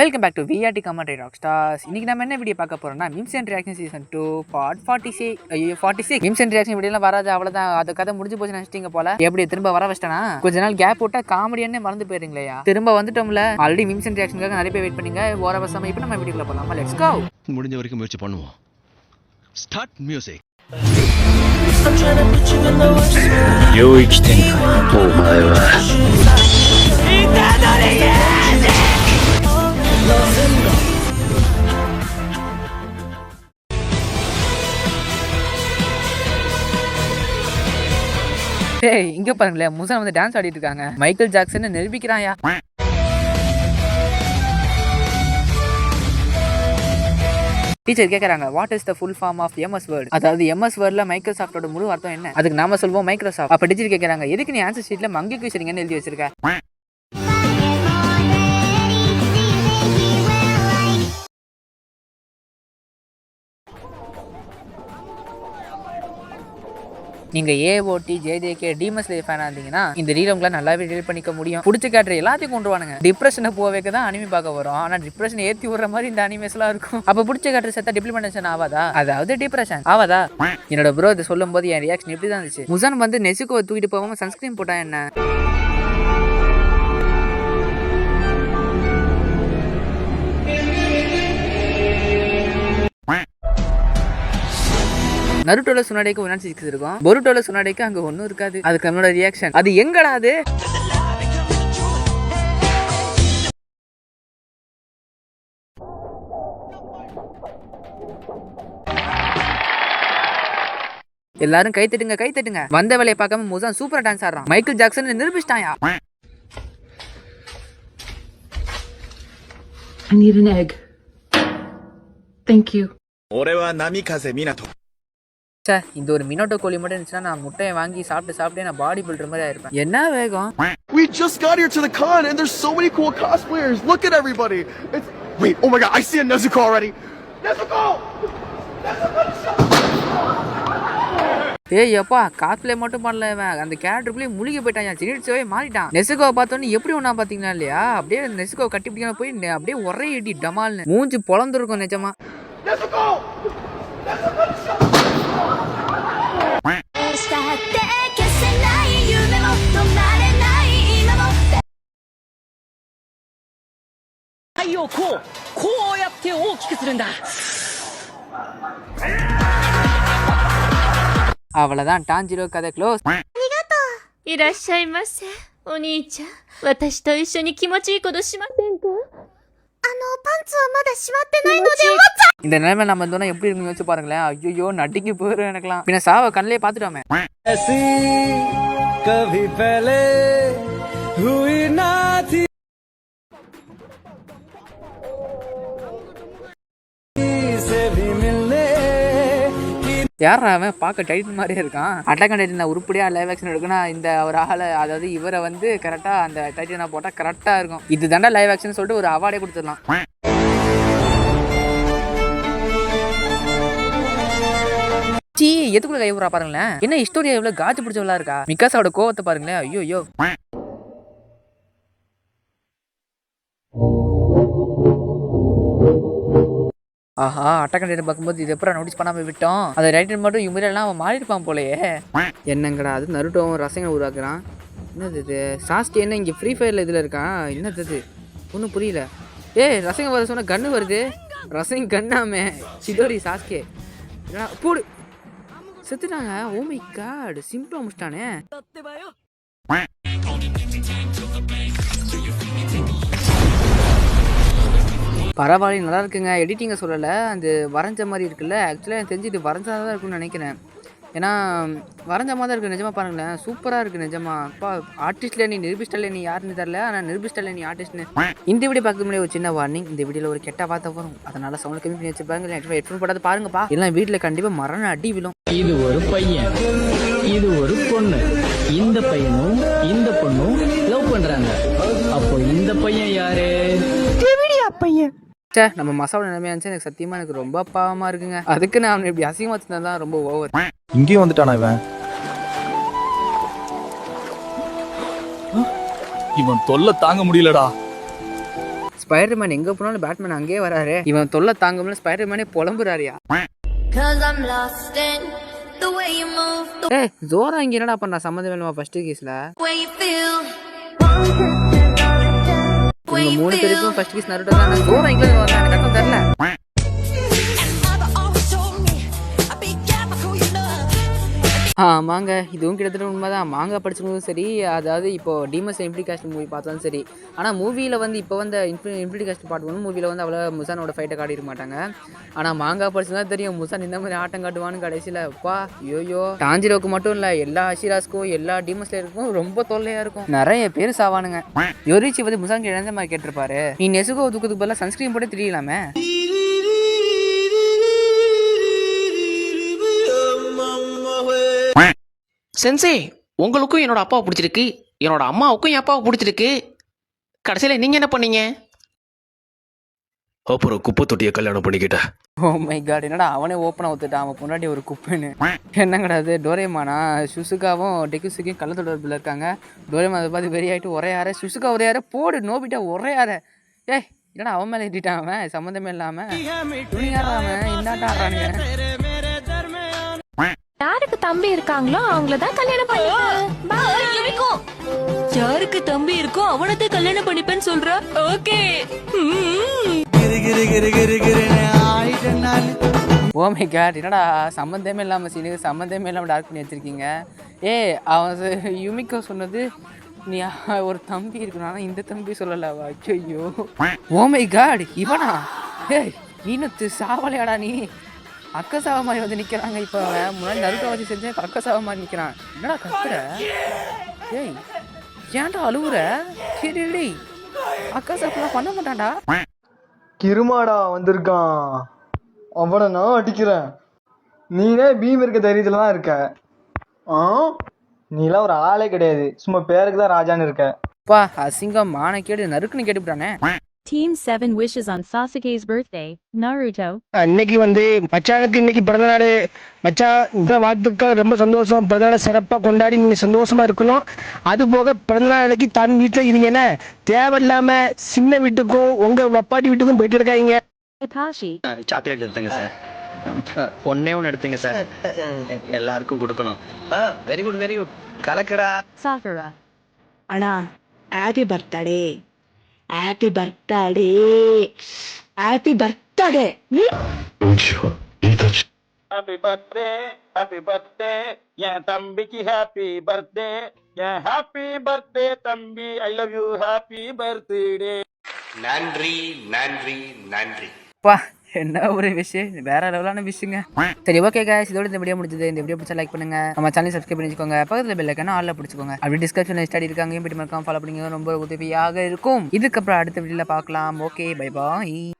Welcome back to VRT commentary rock stars. இன்னைக்கு நம்ம என்ன வீடியோ பார்க்க போறோம்னா memes and reaction season 2 part 46 memes and reaction வீடியோலாம் வராது, அவ்வளவுதான், அது கதை முடிஞ்சு போச்சு நினைச்சிட்டீங்க போல. எப்படி திரும்ப வர வச்சிட்டேனா? கொஞ்ச நாள் கேப் போட்டா காமெடியானே மறந்து போயிருங்களா? திரும்ப வந்துட்டோம்ல. ஆல்ரெடி மீம்ஸ் அண்ட் ரியாக்ஷனுக்காக நிறைய பேர் வெயிட் பண்ணீங்க. ஓரவசமா இப்போ நம்ம வீடியோக்குள்ள போலாமா? Let's go. முடிஞ்ச வரைக்கும் முயற்சி பண்ணுவோம். Start music. 領域展開お前はஏய், இங்க பாருங்களேன், முசான் வந்து டான்ஸ் ஆடிட்டு இருக்காங்க. மைக்கேல் ஜாக்சன் நிரூபிக்கிறாயா? டீச்சர் கேட்கறாங்க, what is the full form of MS Word? அதாவது எம்எஸ் வேர்ட்ல மைக்ரோசாஃப்டோட முழு அர்த்தம் என்ன? அதுக்கு நாம சொல்வோம் மைக்ரோசாஃப்ட். அப்ப டீச்சர் கேட்கறாங்க, எதுக்கு நீ ஆன்சர் ஷீட்ல மங்கி குயிசரிங்கன்னு எழுதி வச்சிருக்க? நீங்க ஏஓடி ஜேஜேகே டீமஸ் லே ஃபேனா இருந்தீங்கன்னா இந்த ரீல் உங்களால நல்லாவே டீல் பண்ணிக்க முடியும். பிடிச்ச கேரக்டர் எல்லாத்தையும் கொண்டு வானுங்க. டிப்ரெஷனை போவேக்க தான் அனிமே பார்க்க வரும். ஆனா டிப்ரெஷன் ஏத்தி விடுற மாதிரி இந்த அனிமேஸ் எல்லாம் இருக்கும். அப்ப பிடிச்ச கேரக்டர் செத்தா டிப்ளிமெண்டேஷன் ஆவாதா? அதாவது டிப்ரெஷன் ஆவாதா? என்னோட ப்ரோ இதை சொல்லும் போது என் ரியாக்ஷன் எப்படி தான் இருந்துச்சு. முசான் வந்து நெசுகோ தூக்கிட்டு போகாம சன்ஸ்கிரீன் போட்டா என்ன? நருட்டோல சுனாடேக்கு 106 இருக்கும். பொருட்டோல சுனாடேக்கு அங்க ஒன்னும் இருக்காது. அதுக்கு நம்மளோட ரியாக்ஷன், அது எங்கடா அது? எல்லாரும் கை தட்டுங்க, கை தட்டுங்க. வந்த வேலையை பார்க்காம முசான் சூப்பரா டான்ஸ் ஆடுறான். மைக்கேல் ஜாக்சன் நிரூபிச்சிட்டாயா? I need an egg. Thank you. 俺は波風湊。இந்த ஒரு மினோட்டோ கோழி மட்டும் இருந்துச்சுன்னா நான் முட்டையை வாங்கி சாப்பிட்டு நான் பாடி பில்டர் மாதிரி ஆயிருப்பேன். என்ன வேகம்! We just got here to the con and there's so many cool cosplayers. Look at everybody. It's wait, oh my god, I see a Nezuko already. Nezuko! ஏய் அப்பா, காஸ்ப்ளே மட்டும் பண்ணல, அந்த கேரக்டருக்குள்ளே முழுகி போயிட்டான். சிரிச்சவே மாறிட்டான். நெசுகோவை பார்த்தோன்னு எப்படி ஒண்ணா பாத்தீங்கன்னா இல்லையா? அப்படியே நெசுகோ கட்டி பிடிக்காம போய் அப்படியே ஒரே இடி டமால்னு மூஞ்சி பொழந்துருக்கும் நிஜமா. Nezuko! அவ்வளவுதான், டான்ஜிரோ கதை க்ளோஸ். いらっしゃいませ。お兄ちゃん、私と一緒に気持ちいいことしませんか？パンツはまだ閉まってないのでお茶。இந்த நிலைமை நம்ம இருந்தோம்னா எப்படி இருக்குன்னு யோசிச்சு பாருங்களேன். ஐயோ நட்டிக்கு போயிடும் எனக்குலாம். பின்ன சாவ கண்ணிலே பாத்துட்டோமே. कभी पहले हुई ना थी से भी मिलने. யாரா அவன்? பார்க்க டைட்டன் மாதிரியே இருக்கான். அட்டாக் ஆன் டைட்டன் உருப்படியா லைவ் ஆக்ஷன் எடுக்கணும். இந்த ஒரு ஆளை, அதாவது இவரை வந்து கரெக்டா அந்த டைட்டனா போட்டா கரெக்டா இருக்கும். இது தாண்டா லைவ் ஆக்ஷன் சொல்லிட்டு ஒரு அவார்டே கொடுத்துடலாம். சீ, எதுக்குள்ள கை விடுறா பாருங்களேன். என்ன ஹிஸ்டோரியா எவ்வளவு காஜு பிடிச்சவளா இருக்கா. மிகாசாவோட கோவத்தை பாருங்களேன். ஐயோ ஐயோ. ஆஹா, அட்டகண்டை பார்க்கும்போது இது எப்பறம் நோட்டீஸ் பண்ணாம விட்டோம். அதை ரைட்டர் மட்டும் இவரெல்லாம் அவன் மாறி இருப்பான் போலயே. என்னங்கடா அது? நருட்டோவும் ரசங்க உருவாக்குறான். என்னது இது? சாஸ்கே என்ன இங்கே ஃப்ரீ ஃபயரில் இதில் இருக்கான்? என்னது இது? ஒன்றும் புரியல. ரசங்க வர சொன்ன கன்று வருது. ரசங்க கண்ணாமே சிதோரி சாஸ்கே போடு செத்துட்டாங்க. ஓ மை காட், சிம்பிளா முடிச்சிட்டானே. பரவாயில்ல, நல்லா இருக்குங்க. எடிட்டிங்கை சொல்லலை, அந்த வரைஞ்ச மாதிரி இருக்குல்ல. ஆக்சுவலாக எனக்கு தெரிஞ்சு இது வரைஞ்சாதான் தான் இருக்குன்னு நினைக்கிறேன். ஏன்னா வரைஞ்ச மாதிரி தான் இருக்குது நிஜமாக. பாருங்களேன், சூப்பராக இருக்குது நிஜமா. அப்பா, ஆர்டிஸ்ட்ல நீ நிரூபிஸ்டல்ல நீ யாருன்னு தெரில, ஆனால் நிரூபிஸ்டல்ல நீ ஆர்டிஸ்ட்னு. இந்த வீடியோ பார்க்க முடியாது ஒரு சின்ன வார்னிங். இந்த வீடியோவில் ஒரு கெட்ட வார்த்தை வரும், அதனால சவுண்ட் கம்மி பண்ணி வச்சுப்பாங்க. ஹெட்ஃபோன் போடாத பாருங்கப்பா, எல்லாம் வீட்டில் கண்டிப்பாக மரண அடி விழும். இது ஒரு பையன், இது ஒரு பொண்ணு. இந்த பையனும் இந்த பொண்ணும் லவ் பண்றாங்க. அப்போ இந்த பையன் யாரு? பையன். நம்ம மசாவோட நிலைமையா இருந்துச்சு. எனக்கு சத்தியமா எனக்கு ரொம்ப பாவமா இருக்குங்க. அதுக்கு நான் இப்படி அசிங்கமா வச்சிருந்தா ரொம்ப ஓவர். இங்கேயும் வந்துட்டானா இவன்? இவன் தொல்லை தாங்க முடியலடா. ஸ்பைடர்மேன் எங்கே போனாலும் பேட்மேன் அங்கேயே வராரு. இவன் தொல்லை தாங்க முடியல, ஸ்பைடர்மேனே புலம்புறாரியா. ஜோரா இங்கே என்னடா பண்ணா சம்மந்தம் வேணுமா ஃபர்ஸ்ட் கேஸில்? இவங்க 3 பேருக்கும் ஃபர்ஸ்ட் கேஸ் நருட்டோ தான். ஜோரா இங்கே வந்தா எனக்கு அர்த்தம் தெரியல. ஆமாங்க, இதுவும் கிட்டத்தட்ட உண்மைதான். மாங்காய் படிச்சதும் சரி, அதாவது இப்போ டீமஸ் இன்ஃபினிட்டி காஸ்ட் மூவி பார்த்தாலும் சரி, ஆனால் மூவியில் வந்து இப்போ வந்து இன்ஃபினிட்டி காஸ்ட் பார்ட் 1 மூவியில் வந்து அவ்வளோ முசானோட ஃபைட்டை காட்டியிருக்க மாட்டாங்க. ஆனால் மாங்காய் படிச்சுதான் தெரியும் முசான் இந்த மாதிரி ஆட்டம் காட்டுவான்னு கடைசியில். அப்பா யோயோ, டாஞ்சிரோக்கு மட்டும் இல்லை, எல்லா அஷிராஸ்க்கும் எல்லா டீமஸ் லேயருக்கும் ரொம்ப தொல்லையாக இருக்கும். நிறைய பேர் சாவானுங்க. யோரிச்சி வந்து முசான் இழந்த மாதிரி கேட்டிருப்பாரு, நீ நெசுகோ தூக்கத்துக்கு பதிலாக சன்ஸ்கிரீன் போட்டு தெரியலாமே. சென்சே, உங்களுக்கும் என்னோட அப்பாவை பிடிச்சிருக்கு, என்னோட அம்மாவுக்கும் என் அப்பாவை பிடிச்சிருக்கு. கடைசியில் நீங்கள் என்ன பண்ணீங்க? அப்புறம் குப்பை தொட்டியை கல்யாணம் பண்ணிக்கிட்ட. ஓ மை காட், என்னடா அவனே ஓப்பனாக ஒத்துட்டான் அவன் பொண்டாட்டி ஒரு குப்பைன்னு. என்ன கிடையாது, டோரேமானா சுசுகாவும் டெக்குசுக்கும் கள்ள தொடர்பில் இருக்காங்க. டோரேமா அதை பார்த்து வெறி ஆகிட்டு ஒரே யார, சுசுகா ஒரே யார போடு, நோபிட்டா ஒரே யார. ஏய் என்னடா அவன் மேலே ஏற்றிட்டான் அவன் சம்மந்தமே இல்லாமல். துணியாடுறான் இன்னாட்டா ஆடுறானுங்க. யாருக்கு தம்பி இருக்காங்களோ அவங்கள தான் கல்யாணம் பண்ணிப்பேன். யாருக்கு தம்பி இருக்கோ அவனத்தை கல்யாணம் பண்ணிப்பேன்னு சொல்ற. ஓகே. ஓ மை காட், என்னடா சம்மந்தமே இல்லாமல் சீனுக்கு சம்மந்தமே இல்லாமல் டார்க் பண்ணி வச்சிருக்கீங்க. அவன் யுமிக்கோ சொன்னது நீ ஒரு தம்பி இருக்கணும், ஆனால் இந்த தம்பி சொல்லலவா? ஐயோ ஓ மை காட், இவனா? ஏய் நீனு சாவலையாடா நீ? அக்கா சாவ மாதிரி வந்து நிற்கிறாங்க. இப்போ முன்னாடி நறுக்க வச்சு செஞ்சேன், இப்போ அக்கா சாவ மாதிரி நிற்கிறான். என்னடா கத்துற? ஏய் ஏன்டா அழுவுற? சரி அக்கா சாப்பிடலாம் பண்ண மாட்டான்டா. கிருமாடா வந்திருக்கான், அவனை நான் அடிக்கிறேன். நீனே பீம் இருக்க தைரியத்துல தான் இருக்க. நீலாம் ஒரு ஆளே கிடையாது, சும்மா பேருக்கு தான் ராஜான்னு இருக்க. அப்பா அசிங்கம் மான கேடு நறுக்குன்னு கேட்டுவிட்டானே. Team 7 wishes on Sasuke's birthday, Naruto. இன்னைக்கு வந்து மச்சானுக்கு இன்னைக்கு பிறந்தநாள். மச்சான் இந்த வாழ்த்துக்கள், ரொம்ப சந்தோஷம். பிறந்தநாள் சிறப்பாக கொண்டாடி நீங்கள் சந்தோஷமா இருக்கணும். அது போக பிறந்தநாளைக்கு தன் வீட்டில் இருங்க, என்ன தேவையில்லாம சின்ன வீட்டுக்கும் உங்க அப்பாட்டி வீட்டுக்கும் போயிட்டு இருக்காங்க. Kakashi. சாக்லேட் எடுத்துங்க சார், ஒன்னே ஒன்று எடுத்துங்க சார், எல்லாருக்கும் கொடுக்கணும். வெரி குட் வெரி குட், கலக்கடா. Sakura. அண்ணா happy birthday, happy birthday, happy birthday. Happy birthday, happy birthday என் தம்பிக்கு, ஹாப்பி பர்த்டே, என் ஹாப்பி பர்த்டே தம்பி, I love you, happy birthday. நன்றி நன்றி நன்றி. அப்பா என்ன ஒரு விஷயம், வேற லெவலான விஷயங்க. சரி ஓகே guys, இதோட இந்த வீடியோ முடிஞ்சது. இந்த வீடியோ பிடிச்சா லைக் பண்ணுங்க, நம்ம சேனல் சப்ஸ்கிரைப் பண்ணி வச்சுக்கோங்க, பக்கத்தில் பெல் ஐக்கான ஆல்ல பிடிச்சிக்கோங்க. அப்படி டிஸ்கிரிப்ஷன்ல ஸ்டடி இருக்காங்க, போய்ட்டு மறக்காம ஃபாலோ பண்ணிங்க, ரொம்ப உதவியாக இருக்கும். இதுக்கப்புறம் அடுத்த வீடியோல பார்க்கலாம். Okay bye bye.